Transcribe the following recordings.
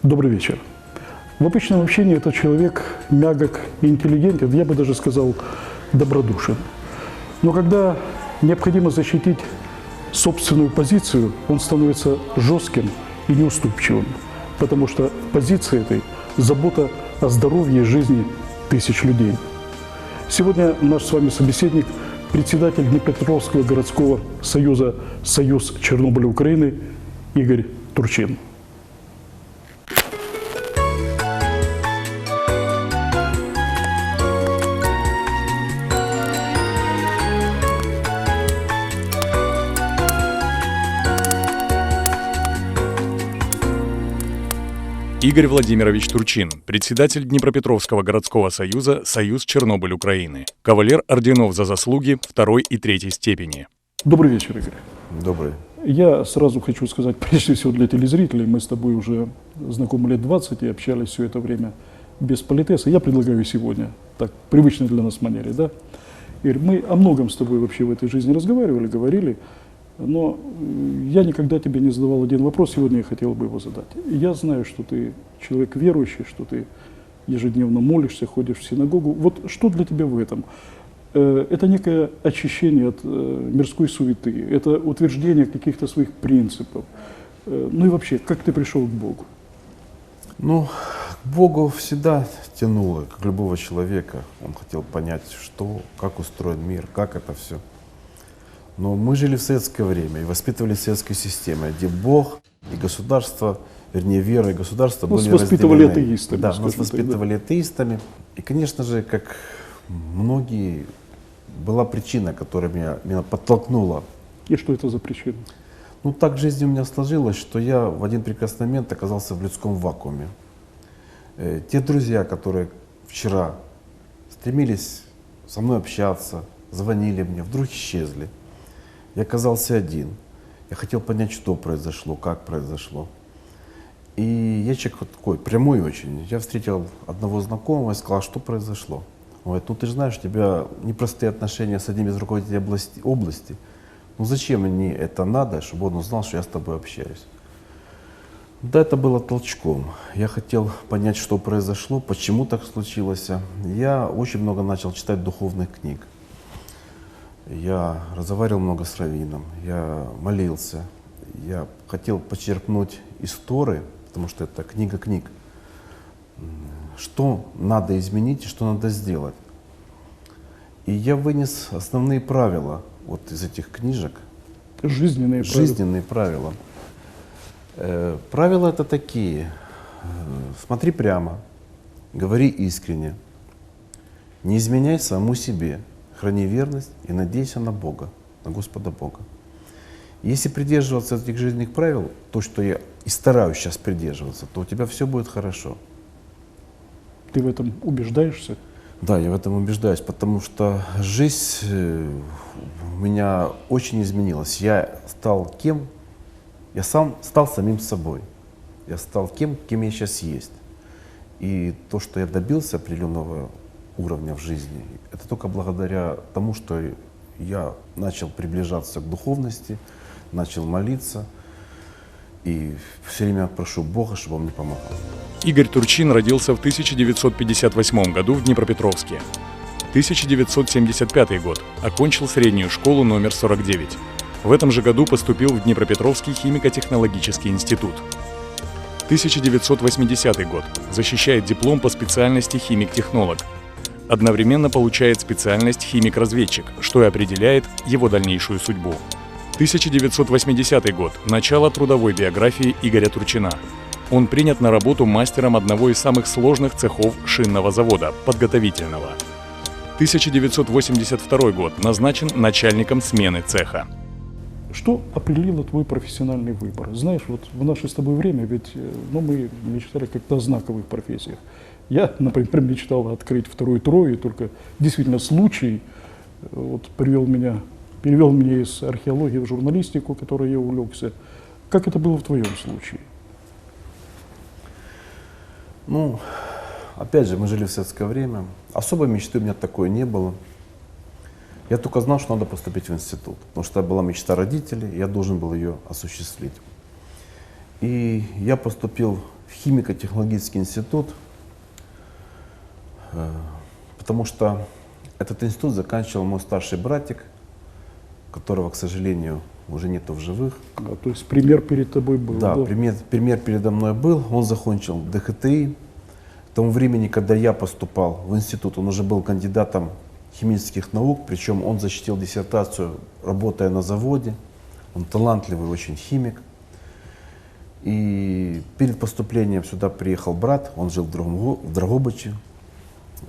Добрый вечер. В обычном общении этот человек мягок и интеллигентен, я бы даже сказал, добродушен. Но когда необходимо защитить собственную позицию, он становится жестким и неуступчивым, потому что позиция этой – забота о здоровье и жизни тысяч людей. Сегодня наш с вами собеседник – председатель Днепропетровского городского союза «Союз Чернобыля Украины» Игорь Турчин. Игорь Владимирович Турчин, председатель Днепропетровского городского союза «Союз Чернобыль Украины», кавалер орденов за заслуги 2 и 3 степени. Добрый вечер, Игорь. Добрый. Я сразу хочу сказать, прежде всего для телезрителей, мы с тобой уже знакомы лет 20 и общались все это время без политеса. Я предлагаю сегодня, так, привычной для нас манере, да? Игорь, мы о многом с тобой вообще в этой жизни разговаривали, говорили, но я никогда тебе не задавал один вопрос, сегодня я хотел бы его задать. Я знаю, что ты человек верующий, что ты ежедневно молишься, ходишь в синагогу. Вот что для тебя в этом? Это некое очищение от мирской суеты, это утверждение каких-то своих принципов. Ну и вообще, как ты пришел к Богу? Ну, к Богу всегда тянуло, как любого человека. Он хотел понять, что, как устроен мир, как это все. Но мы жили в советское время и воспитывали в советской системе, где Бог и государство, вернее, вера и государство были разделены. Воспитывали атеистами. Да, нас воспитывали атеистами. И, конечно же, как многие, была причина, которая меня подтолкнула. И что это за причина? Ну, так в жизни у меня сложилось, что я в один прекрасный момент оказался в людском вакууме. Те друзья, которые вчера стремились со мной общаться, звонили мне, вдруг исчезли. Я оказался один. Я хотел понять, что произошло, как произошло. И я человек такой, прямой очень. Я встретил одного знакомого и сказал, что произошло. Он говорит, ну ты же знаешь, у тебя непростые отношения с одним из руководителей области. Ну зачем мне это надо, чтобы он узнал, что я с тобой общаюсь? Да, это было толчком. Я хотел понять, что произошло, почему так случилось. Я очень много начал читать духовных книг. Я разговаривал много с раввином, я молился, я хотел почерпнуть из Торы, потому что это книга книг, что надо изменить и что надо сделать. И я вынес основные правила вот из этих книжек. Жизненные правила. Жизненные правила. Правила это такие. Смотри прямо, говори искренне, не изменяй самому себе. Храни верность и надейся на Бога, на Господа Бога. Если придерживаться этих жизненных правил, то, что я и стараюсь сейчас придерживаться, то у тебя все будет хорошо. Ты в этом убеждаешься? Да, я в этом убеждаюсь, потому что жизнь у меня очень изменилась. Я стал кем? Я сам стал самим собой. Я стал кем я сейчас есть. И то, что я добился определенного уровня в жизни, это только благодаря тому, что я начал приближаться к духовности, начал молиться и все время прошу Бога, чтобы он мне помогал. Игорь Турчин родился в 1958 году в Днепропетровске. 1975 год. Окончил среднюю школу номер 49. В этом же году поступил в Днепропетровский химико-технологический институт. 1980 год. Защищает диплом по специальности химик-технолог. Одновременно получает специальность химик-разведчик, что и определяет его дальнейшую судьбу. 1980 год. Начало трудовой биографии Игоря Турчина. Он принят на работу мастером одного из самых сложных цехов шинного завода, подготовительного. 1982 год. Назначен начальником смены цеха. Что определило твой профессиональный выбор? Знаешь, вот в наше с тобой время, ведь мы мечтали как-то о знаковых профессиях. Я, например, мечтал открыть вторую трою, только действительно случай вот, перевел меня из археологии в журналистику, которой я увлекся. Как это было в твоем случае? Ну, опять же, мы жили в советское время. Особой мечты у меня такой не было. Я только знал, что надо поступить в институт, потому что это была мечта родителей, я должен был ее осуществить. И я поступил в химико-технологический институт, потому что этот институт заканчивал мой старший братик, которого, к сожалению, уже нету в живых. То есть пример перед тобой был. Да, пример передо мной был. Он закончил ДХТИ. К тому времени, когда я поступал в институт, он уже был кандидатом химических наук, причем он защитил диссертацию, работая на заводе. Он талантливый очень химик. И перед поступлением сюда приехал брат, он жил в Драгобыче.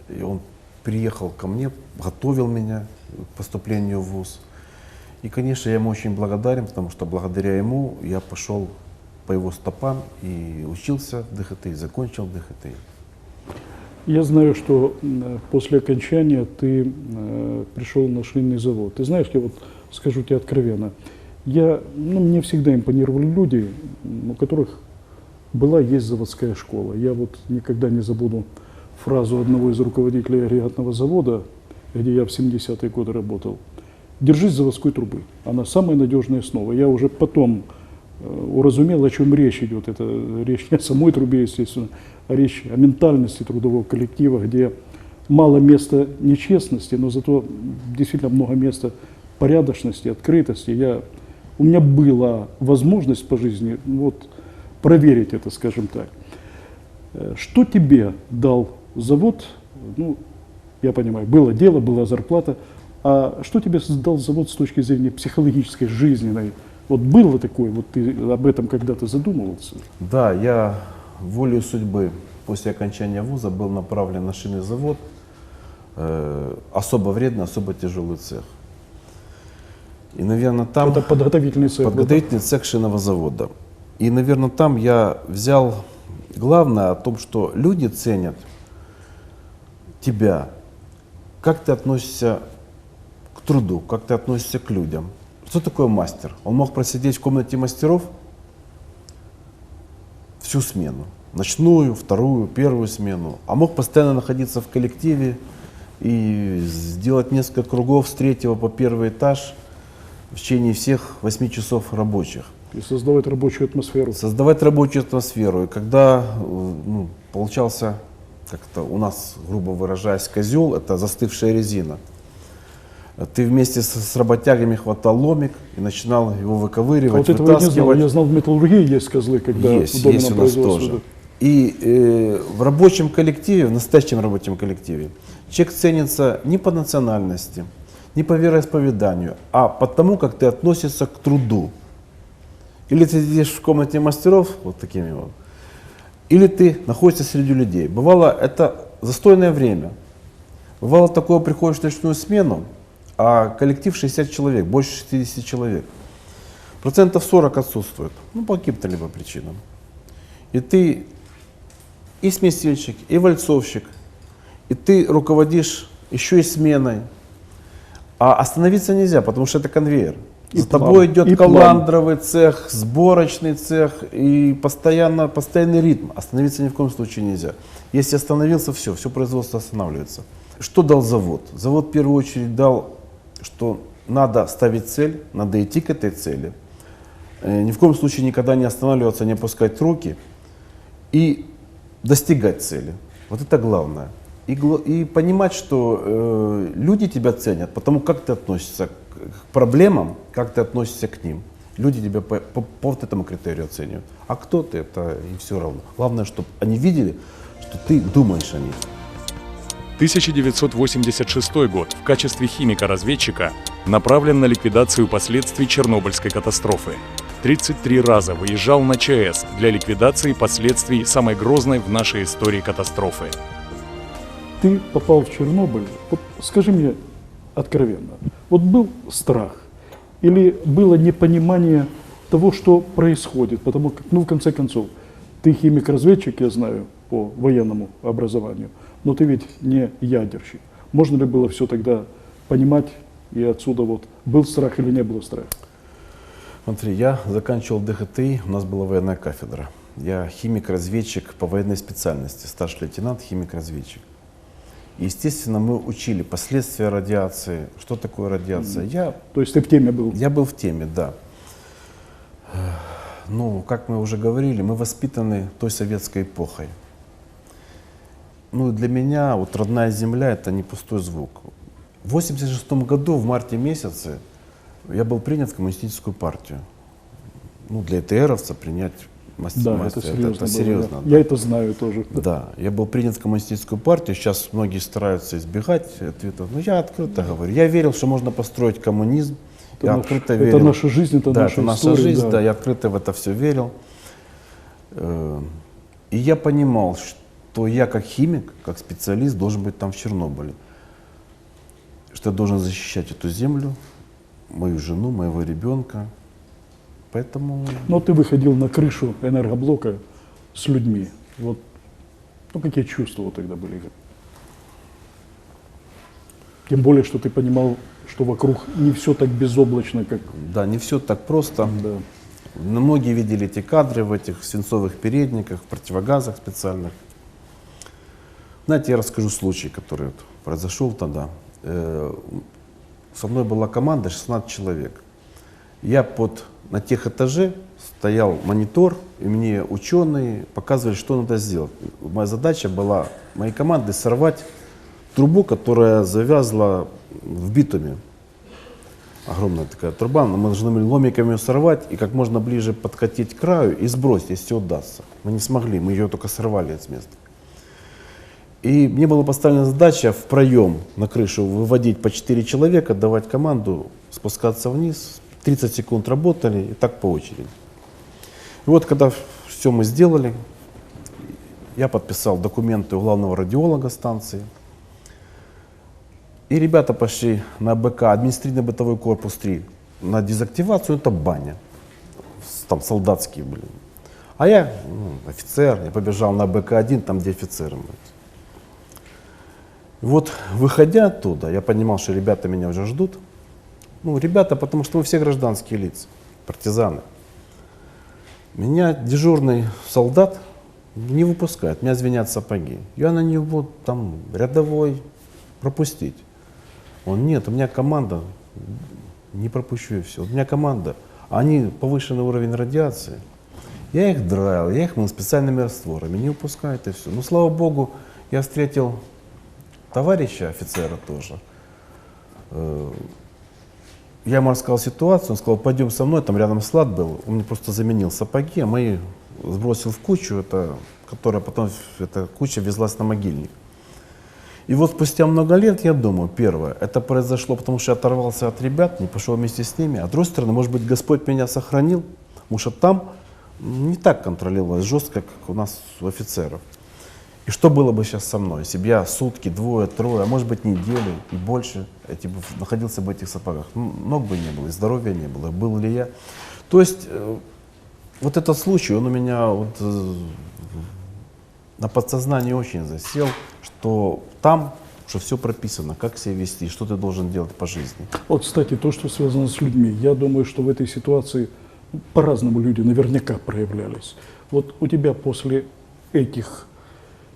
И он приехал ко мне, готовил меня к поступлению в вуз. И, конечно, я ему очень благодарен, потому что благодаря ему я пошел по его стопам и учился в ДХТИ, закончил ДХТИ. Я знаю, что после окончания ты пришел на шинный завод. Ты знаешь, я вот скажу тебе откровенно, мне всегда импонировали люди, у которых есть заводская школа. Я вот никогда не забуду фразу одного из руководителей агрегатного завода, где я в 70-е годы работал. Держись заводской трубы, она самая надежная основа. Я уже потом уразумел, о чем речь идет. Это речь не о самой трубе, естественно, а речь о ментальности трудового коллектива, где мало места нечестности, но зато действительно много места порядочности, открытости. У меня была возможность по жизни проверить это, скажем так. Что тебе дал завод? Я понимаю, было дело, была зарплата. А что тебе дал завод с точки зрения психологической, жизненной? Вот было такое, ты об этом когда-то задумывался? Да, я волею судьбы после окончания вуза был направлен на шинный завод, особо вредный, особо тяжелый цех. И, наверное, там... Это подготовительный цех? Подготовительный цех шинного завода. И, наверное, там я взял главное о том, что люди ценят тебя, как ты относишься к труду, как ты относишься к людям. Что такое мастер? Он мог просидеть в комнате мастеров всю смену. Ночную, вторую, первую смену. А мог постоянно находиться в коллективе и сделать несколько кругов с 3-го по 1-й этаж в течение всех 8 часов рабочих. И создавать рабочую атмосферу. Создавать рабочую атмосферу. И когда получался, как-то у нас, грубо выражаясь, козел, это застывшая резина. Ты вместе с работягами хватал ломик и начинал его выковыривать, вот этого я не знал. Я знал, в металлургии есть козлы, когда есть, в доме есть на у нас производстве. тоже. И в рабочем коллективе, в настоящем рабочем коллективе, человек ценится не по национальности, не по вероисповеданию, а по тому, как ты относишься к труду. Или ты сидишь в комнате мастеров, вот такими вот, или ты находишься среди людей. Бывало, это застойное время. Бывало такое, приходишь в ночную смену, а коллектив 60 человек, больше 60 человек. 40% отсутствует, по каким-то либо причинам. И ты и смесильщик, и вальцовщик, и ты руководишь еще и сменой. А остановиться нельзя, потому что это конвейер. За тобой идет каландровый цех, сборочный цех и постоянный ритм. Остановиться ни в коем случае нельзя. Если остановился, все производство останавливается. Что дал завод? Завод в первую очередь дал, что надо ставить цель, надо идти к этой цели. Ни в коем случае никогда не останавливаться, не опускать руки и достигать цели. Вот это главное. И понимать, что люди тебя ценят, потому как ты относишься к проблемам, как ты относишься к ним. Люди тебя по вот этому критерию оценивают. А кто ты, это им все равно. Главное, чтобы они видели, что ты думаешь о них. 1986 год в качестве химика-разведчика направлен на ликвидацию последствий Чернобыльской катастрофы. 33 раза выезжал на ЧАЭС для ликвидации последствий самой грозной в нашей истории катастрофы. Ты попал в Чернобыль. Вот скажи мне откровенно, вот был страх или было непонимание того, что происходит? Потому как, в конце концов, ты химик-разведчик, я знаю, по военному образованию, но ты ведь не ядерщик. Можно ли было все тогда понимать, и отсюда был страх или не было страха? Смотри, я заканчивал ДХТИ, у нас была военная кафедра. Я химик-разведчик по военной специальности, старший лейтенант, химик-разведчик. Естественно, мы учили последствия радиации, что такое радиация. То есть ты в теме был? Я был в теме, да. Ну, как мы уже говорили, мы воспитаны той советской эпохой. Ну, и для меня вот родная земля — это не пустой звук. В 1986 году, в марте месяце, я был принят в коммунистическую партию. Ну, для ЭТРовца принять Да, это серьезно. это серьезно. Я это знаю тоже. Да, я был принят в коммунистическую партию. Сейчас многие стараются избегать ответов. Но я открыто говорю. Я верил, что можно построить коммунизм. Я открыто верил. Это наша жизнь, это да, наша это история. наша жизнь, да, я открыто в это все верил. И я понимал, что я как химик, как специалист должен быть там в Чернобыле. Что я должен защищать эту землю, мою жену, моего ребенка. Поэтому... Но ты выходил на крышу энергоблока с людьми. Вот, ну, какие чувства тогда были? Тем более, что ты понимал, что вокруг не все так безоблачно, как... Да, не все так просто. Да. Многие видели эти кадры в этих свинцовых передниках, в противогазах специальных. Знаете, я расскажу случай, который вот произошел тогда. Со мной была команда 16 человек. Я на тех этаже стоял монитор, и мне ученые показывали, что надо сделать. Моя задача была моей команды сорвать трубу, которая завязла в битуме. Огромная такая труба, но мы должны были ломиками ее сорвать и как можно ближе подкатить к краю и сбросить, если удастся. Мы не смогли, мы ее только сорвали с места. И мне была поставлена задача в проем на крышу выводить по 4 человека, давать команду спускаться вниз. 30 секунд работали и так по очереди. И вот когда все мы сделали, я подписал документы у главного радиолога станции. И ребята пошли на БК, административно-бытовой корпус 3, на дезактивацию, это баня. Там солдатские были. А я, офицер, я побежал на БК-1, там где офицеры были. И вот, выходя оттуда, я понимал, что ребята меня уже ждут. Ну, ребята, потому что мы все гражданские лица, партизаны. Меня дежурный солдат не выпускает, меня звенят сапоги. Я на него там рядовой, пропустить. Он: нет, у меня команда, не пропущу и все. У меня команда, они повышенный уровень радиации. Я их драил, я их мыл специальными растворами, не выпускают и все. Ну, слава богу, я встретил товарища офицера тоже. Я ему рассказал ситуацию, он сказал: пойдем со мной, там рядом склад был, он мне просто заменил сапоги, а мои сбросил в кучу, которая потом, эта куча везлась на могильник. И вот спустя много лет я думаю, первое, это произошло, потому что я оторвался от ребят, не пошел вместе с ними, а с другой стороны, может быть, Господь меня сохранил, потому что там не так контролировалось жестко, как у нас у офицеров. И что было бы сейчас со мной, если бы я сутки, двое, трое, а может быть неделю и больше находился бы в этих сапогах? Ног бы не было, и здоровья не было, был ли я. То есть вот этот случай, он у меня вот, на подсознании очень засел, что там, что все прописано, как себя вести, что ты должен делать по жизни. Вот, кстати, то, что связано с людьми, я думаю, что в этой ситуации по-разному люди наверняка проявлялись. Вот у тебя после этих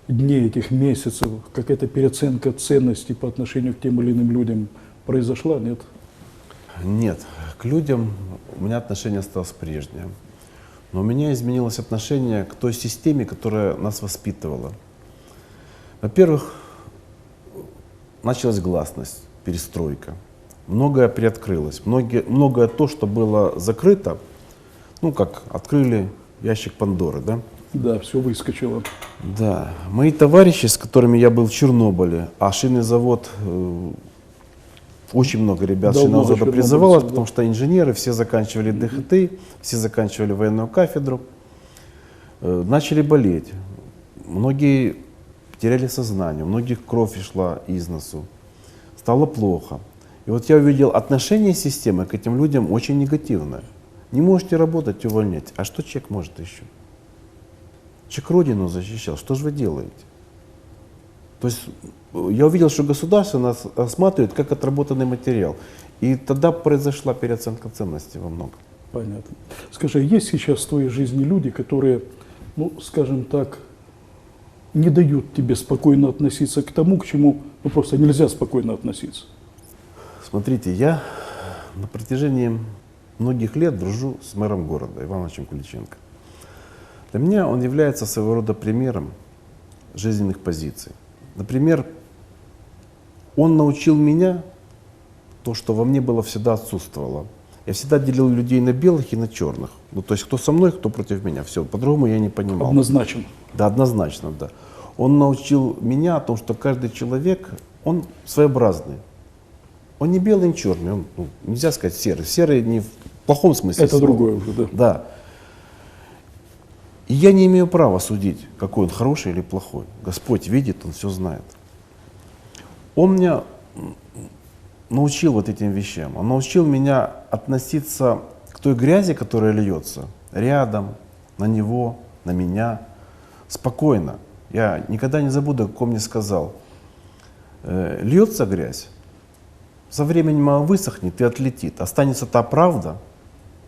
дней, этих месяцев, какая-то переоценка ценностей по отношению к тем или иным людям произошла, нет? Нет, к людям у меня отношение осталось прежнее. Но у меня изменилось отношение к той системе, которая нас воспитывала. Во-первых, началась гласность, перестройка. Многое приоткрылось. Многое то, что было закрыто, ну как открыли ящик Пандоры, да? Да, все выскочило. Да. Мои товарищи, с которыми я был в Чернобыле, а шинный завод, очень много ребят с шинного завода призывалось, потому что инженеры, все заканчивали ДХТ, все заканчивали военную кафедру, начали болеть. Многие теряли сознание, у многих кровь шла из носу. Стало плохо. И вот я увидел отношение системы к этим людям очень негативное. Не можете работать, увольнять. А что человек может еще? Человек Родину защищал. Что же вы делаете? То есть я увидел, что государство нас рассматривает как отработанный материал. И тогда произошла переоценка ценностей во многом. Понятно. Скажи, есть сейчас в твоей жизни люди, которые, ну, скажем так, не дают тебе спокойно относиться к тому, к чему просто нельзя спокойно относиться? Смотрите, я на протяжении многих лет дружу с мэром города Ивановичем Куличенко. Для меня он является своего рода примером жизненных позиций. Например, он научил меня то, что во мне было всегда отсутствовало. Я всегда делил людей на белых и на черных. Ну, то есть кто со мной, кто против меня. Все, по-другому я не понимал. Однозначно. Да, однозначно, да. Он научил меня о том, что каждый человек, он своеобразный. Он не белый, не черный, он, ну, нельзя сказать серый. Серый не в плохом смысле Это слова. другое уже, да. Да. И я не имею права судить, какой он хороший или плохой. Господь видит, Он все знает. Он меня научил вот этим вещам. Он научил меня относиться к той грязи, которая льется рядом, на него, на меня, спокойно. Я никогда не забуду, как он мне сказал: льется грязь, со временем она высохнет и отлетит. Останется та правда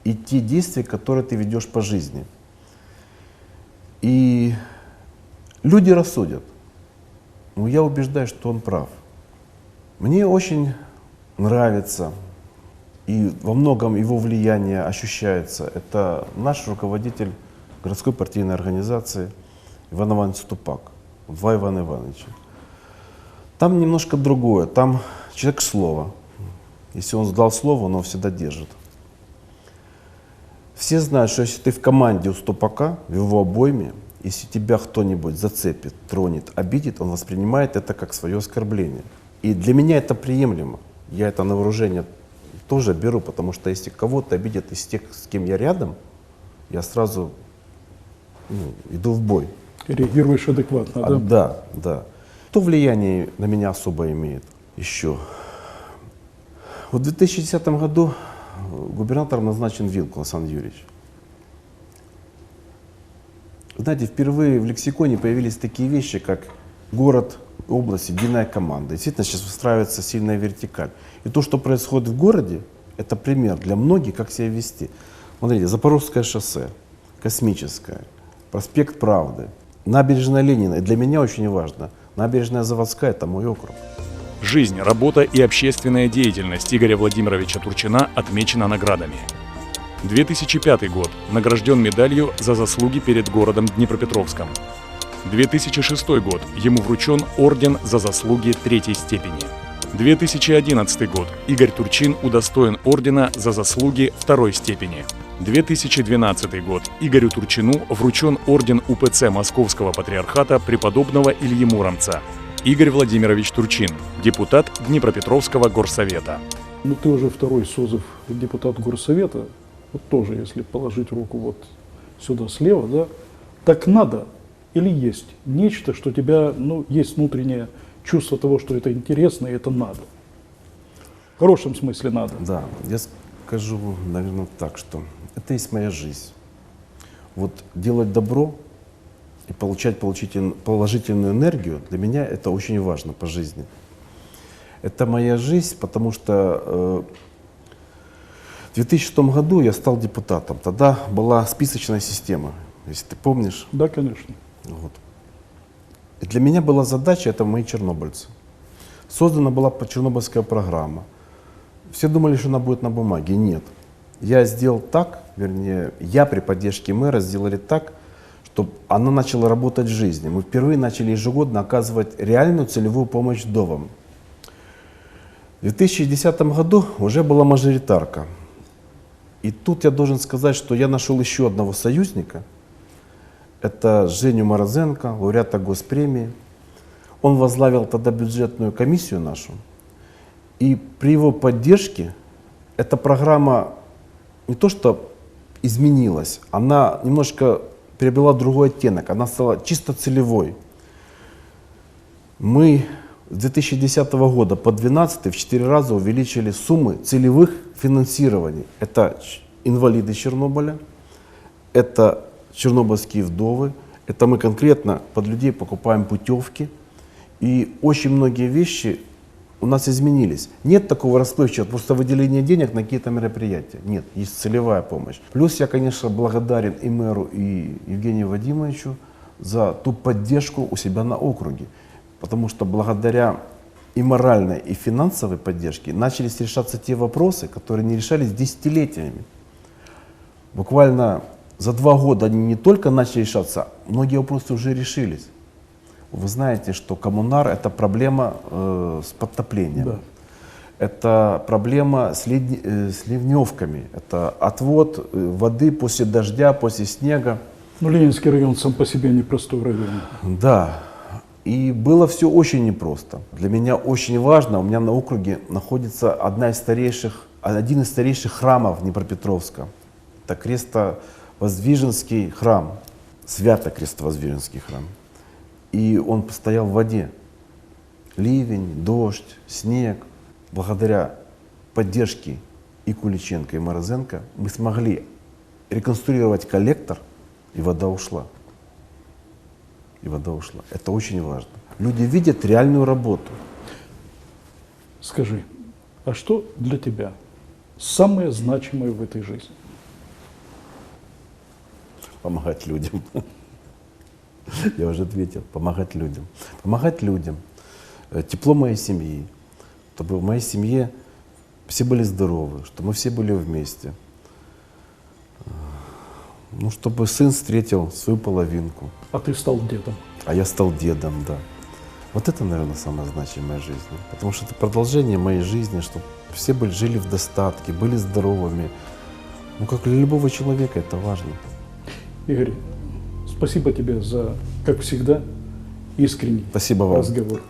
и те действия, которые ты ведешь по жизни. И люди рассудят. Но я убеждаюсь, что он прав. Мне очень нравится, и во многом его влияние ощущается. Это наш руководитель городской партийной организации Иван Иванович Ступак, два Ивана Ивановича. Там немножко другое, там человек слова. Если он дал слово, он его всегда держит. Все знают, что если ты в команде у Ступака, в его обойме, если тебя кто-нибудь зацепит, тронет, обидит, он воспринимает это как свое оскорбление. И для меня это приемлемо. Я это на вооружение тоже беру, потому что если кого-то обидят из тех, с кем я рядом, я сразу иду в бой. Реагируешь адекватно, да? Да, да. То влияние на меня особо имеет еще. Вот в 2010 году губернатором назначен Вилкул Александр Юрьевич. Знаете, впервые в лексиконе появились такие вещи, как город, область, единая команда. Действительно, сейчас выстраивается сильная вертикаль. И то, что происходит в городе, это пример для многих, как себя вести. Смотрите, Запорожское шоссе, Космическое, проспект Правды, набережная Ленина. И для меня очень важно, набережная Заводская — это мой округ. Жизнь, работа и общественная деятельность Игоря Владимировича Турчина отмечена наградами. 2005 год. Награжден медалью за заслуги перед городом Днепропетровском. 2006 год. Ему вручен орден за заслуги 3-й степени. 2011 год. Игорь Турчин удостоен ордена за заслуги 2-й степени. 2012 год. Игорю Турчину вручен орден УПЦ Московского патриархата преподобного Ильи Муромца. Игорь Владимирович Турчин, депутат Днепропетровского горсовета. Ну, ты уже второй созыв депутат горсовета. Вот тоже, если положить руку вот сюда слева, да, так надо или есть нечто, что у тебя, ну, есть внутреннее чувство того, что это интересно и это надо. В хорошем смысле надо. Да, я скажу, наверное, так, что это есть моя жизнь. Вот делать добро и получать положительную энергию, для меня это очень важно по жизни. Это моя жизнь, потому что в 2006 году я стал депутатом. Тогда была списочная система, если ты помнишь. Да, конечно. Вот. И для меня была задача, это мои чернобыльцы. Создана была чернобыльская программа. Все думали, что она будет на бумаге. Нет. Я сделал так, вернее, я при поддержке мэра сделали так, чтобы она начала работать в жизни. Мы впервые начали ежегодно оказывать реальную целевую помощь вдовам. В 2010 году уже была мажоритарка. И тут я должен сказать, что я нашел еще одного союзника. Это Женю Морозенко, лауреата госпремии. Он возглавил тогда бюджетную комиссию нашу. И при его поддержке эта программа не то что изменилась, она немножко приобрела другой оттенок, она стала чисто целевой. Мы с 2010 года по 2012 в 4 раза увеличили суммы целевых финансирований. Это инвалиды Чернобыля, это чернобыльские вдовы, это мы конкретно под людей покупаем путевки. И очень многие вещи у нас изменились. Нет такого расплывчатого, просто выделения денег на какие-то мероприятия. Нет, есть целевая помощь. Плюс я, конечно, благодарен и мэру, и Евгению Вадимовичу за ту поддержку у себя на округе. Потому что благодаря и моральной, и финансовой поддержке начались решаться те вопросы, которые не решались десятилетиями. Буквально за 2 года они не только начали решаться, многие вопросы уже решились. Вы знаете, что коммунар — это проблема с подтоплением. Да. Это проблема с ливневками. Это отвод воды после дождя, после снега. Ну, Ленинский район сам по себе непростой район. Да. И было все очень непросто. Для меня очень важно, у меня на округе находится один из старейших храмов Днепропетровска. Это Крестовоздвиженский храм, Свято-Крестовоздвиженский храм. И он стоял в воде. Ливень, дождь, снег. Благодаря поддержке и Куличенко, и Морозенко мы смогли реконструировать коллектор, и вода ушла. И вода ушла. Это очень важно. Люди видят реальную работу. Скажи, а что для тебя самое значимое в этой жизни? Помогать людям. Я уже ответил. Помогать людям. Помогать людям. Тепло моей семьи. Чтобы в моей семье все были здоровы, чтобы мы все были вместе. Ну, чтобы сын встретил свою половинку. А ты стал дедом. А я стал дедом, да. Вот это, наверное, самое значимое в жизни. Потому что это продолжение моей жизни, чтобы все жили в достатке, были здоровыми. Ну, как для любого человека, это важно. Игорь, спасибо тебе за, как всегда, искренний Спасибо вам. разговор.